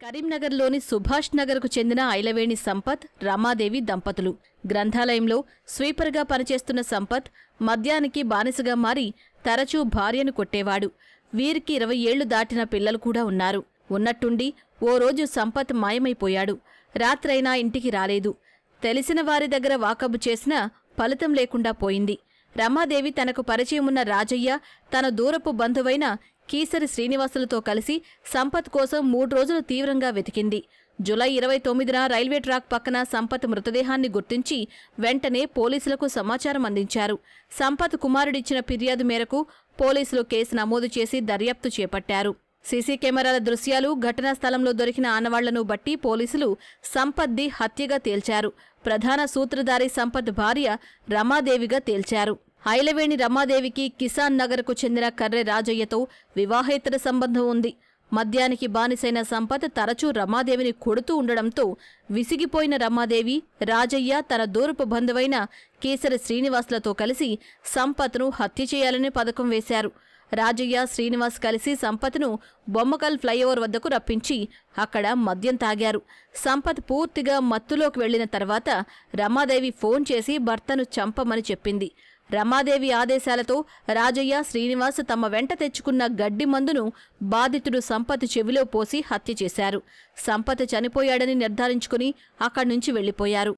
కరీంనగర్లోని సుభాష్ నగర్కు చెందిన ఐలవేణి సంపత్, రమాదేవి దంపతులు. గ్రంథాలయంలో స్వీపర్గా పనిచేస్తున్న సంపత్ మద్యానికి బానిసగా మారి తరచూ భార్యను కొట్టేవాడు. వీరికి 20 ఏళ్లు దాటిన పిల్లలు కూడా ఉన్నారు. ఉన్నట్టుండి ఓ రోజు సంపత్ మాయమైపోయాడు. రాత్రైనా ఇంటికి రాలేదు. తెలిసిన వారి దగ్గర వాకబు చేసినా ఫలితం లేకుండా పోయింది. రమాదేవి తనకు పరిచయమున్న రాజయ్య, తన దూరపు బంధువైన కీసరి శ్రీనివాసులతో కలిసి సంపత్ కోసం 3 రోజులు తీవ్రంగా వెతికింది. జూలై 29న రైల్వే ట్రాక్ పక్కన సంపత్ మృతదేహాన్ని గుర్తించి వెంటనే పోలీసులకు సమాచారం అందించారు. సంపత్ కుమారుడిచ్చిన ఫిర్యాదు మేరకు పోలీసులు కేసు నమోదు చేసి దర్యాప్తు చేపట్టారు. సీసీ కెమెరాల దృశ్యాలు, ఘటనా స్థలంలో దొరికిన ఆనవాళ్లను బట్టి పోలీసులు సంపత్ది హత్యగా తేల్చారు. ప్రధాన సూత్రధారి సంపత్ భార్య రమాదేవిగా తేల్చారు. ఐలవేణి రమాదేవికి కిసాన్ నగర్కు చెందిన కర్రె రాజయ్యతో వివాహేతర సంబంధం ఉంది. మద్యానికి బానిసైన సంపత్ తరచూ రమాదేవిని కొడుతూ ఉండడంతో విసిగిపోయిన రమాదేవి, రాజయ్య తన దూరపు బంధువైన కీసరి శ్రీనివాసులతో కలిసి సంపత్ను హత్య చేయాలని పథకం వేశారు. రాజయ్య, శ్రీనివాస్ కలిసి సంపత్ను బొమ్మకల్ ఫ్లైఓవర్ వద్దకు రప్పించి అక్కడ మద్యం తాగారు. సంపత్ పూర్తిగా మత్తులోకి వెళ్లిన తర్వాత రమాదేవి ఫోన్ చేసి భర్తను చంపమని చెప్పింది. రమాదేవి ఆదేశాలతో రాజయ్య, శ్రీనివాస్ తమ వెంట తెచ్చుకున్న గడ్డి మందును బాధితుడు సంపత్ చెవిలో పోసి హత్య చేశారు. సంపత్ చనిపోయాడని నిర్ధారించుకుని అక్కడ్నుంచి వెళ్లిపోయారు.